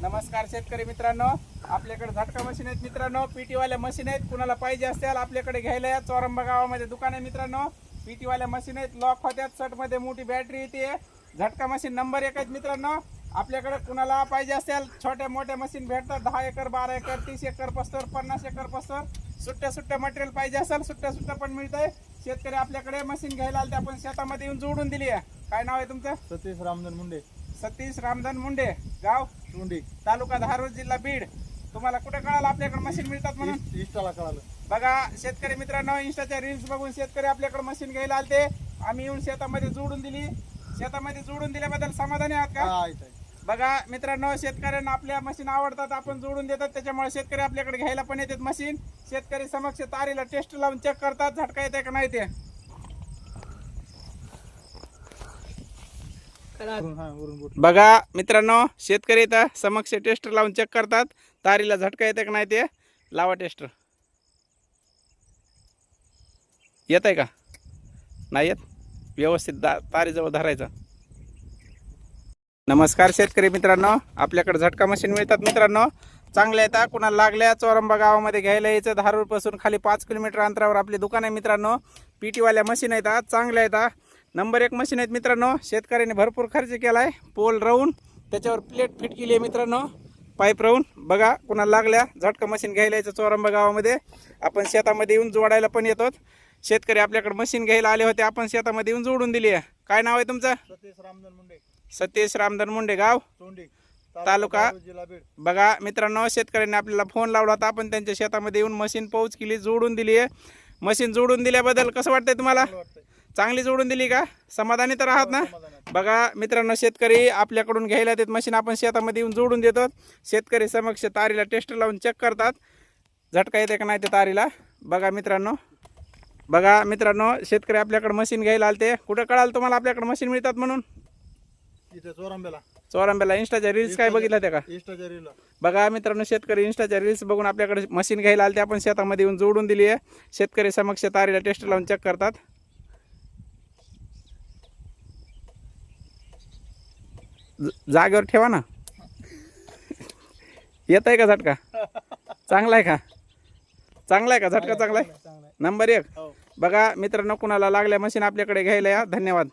नमस्कार शेतकरी मित्रांनो, आपल्याकडे झटका मशीन आहेत मित्रांनो, पीटी वाल्या मशीन आहेत. कुणाला पाहिजे असतील आपल्याकडे घ्यायला या. चोरंबा गावामध्ये दुकान आहे मित्रांनो. पीटी वाल्या मशीन आहेत, लॉक होत्यात, सट मध्ये मोठी बॅटरी येते. झटका मशीन नंबर 1 आहेत मित्रांनो. आपल्याकडे कुणाला पाहिजे असेल छोट्या मोठ्या मशीन भेटतात. 10 एकर 12 एकर 30 एकर पस्तर 50 एकर पस्तर सुट्ट्या मटेरियल पाहिजे असेल सुट्ट्या पण मिळतंय. शेतकरी आपल्याकडे मशीन घ्यायला आले, आपण शेतामध्ये येऊन जोडून दिली आहे. काय नाव आहे तुमचं? सतीश रामधन मुंडे. सतीश रामधन मुंडे, गाव मुंडे, तालुका धारूर, जिल्हा बीड. तुम्हाला कुठे कळालं आपल्याकडे मशीन मिळतात म्हणून? इंस्टाला कळालं. बघा शेतकरी मित्रांनो, इंस्टाच्या रील्स बघून शेतकरी आपल्याकडे मशीन घ्यायला आलते. आम्ही येऊन शेतामध्ये जोडून दिली. शेतामध्ये जोडून दिल्याबद्दल समाधानी आहात का? बघा मित्रांनो, शेतकऱ्यांना आपल्या मशीन आवडतात, आपण जोडून देतात, त्याच्यामुळे शेतकरी आपल्याकडे घ्यायला पण येतात मशीन. शेतकरी समक्ष तारीला टेस्ट लावून चेक करतात झटका येते का नाही ते. बघा मित्रांनो, शेतकरी इथं समक्ष टेस्टर लावून चेक करतात तारीला झटका येते का नाही ते. लावा टेस्टर. येत आहे का नाही येत? व्यवस्थित तारीजवळ धरायचं. नमस्कार शेतकरी मित्रांनो, आपल्याकडे झटका मशीन मिळतात मित्रांनो. चांगल्या येतात, कुणाला लागल्या चोरंबा गावामध्ये घ्यायला यायचं. धारूर पासून खाली 5 किलोमीटर अंतरावर आपले दुकान आहे मित्रांनो. पीटी वाल्या मशीन येतात, चांगल्या येतात, नंबर 1 मशीन आहेत मित्रांनो. शेतकऱ्यांनी भरपूर खर्च केला आहे. पोल राहून त्याच्यावर प्लेट फिट केली आहे मित्रांनो, पाईप राहून. बघा कुणाला लागल्या झटका मशीन घ्यायला यायचं चोरंबा गावामध्ये. आपण शेतामध्ये येऊन जोडायला पण येतो. शेतकरी आपल्याकडे मशीन घ्यायला आले होते, आपण शेतामध्ये येऊन जोडून दिली आहे. काय नाव आहे तुमचं? सतीश रामधन मुंडे. सतीश रामधन मुंडे, गाव चोंडी, तालुका. जिल्हा बीड. बघा मित्रांनो, शेतकऱ्यांनी आपल्याला फोन लावला होता, आपण त्यांच्या शेतामध्ये येऊन मशीन पोच केली, जोडून दिली आहे. मशीन जोडून दिल्याबद्दल कसं वाटतंय तुम्हाला? चांगली जोडून दिली का? समाधानी तर आहात ना? बघा मित्रांनो, शेतकरी आपल्याकडून घ्यायला येतात मशीन, आपण शेतामध्ये येऊन जोडून देतो. शेतकरी समक्ष तारीला टेस्ट लावून चेक करतात झटका येते का नाही ते तारीला. बघा मित्रांनो, शेतकरी आपल्याकडे मशीन घ्यायला आलते. कुठं कळालं तुम्हाला आपल्याकडे मशीन मिळतात म्हणून? इथे चोरंब्याला. चोरंब्याला. इंस्टाच्या रील्स काय बघितल्या त्या का? इंस्टाच्या रीलला. बघा मित्रांनो, शेतकरी इंस्टाच्या रील्स बघून आपल्याकडे मशीन घ्यायला आलते, आपण शेतामध्ये येऊन जोडून दिली आहे. शेतकरी समक्ष तारीला टेस्ट लावून चेक करतात. जागेवर ठेवा ना. येत आहे का झटका? चांगला आहे का? चांगला आहे का झटका? चांगला आहे, नंबर 1. बघा मित्रांनो, कुणाला लागल्या मशीन आपल्याकडे घ्यायला या. धन्यवाद.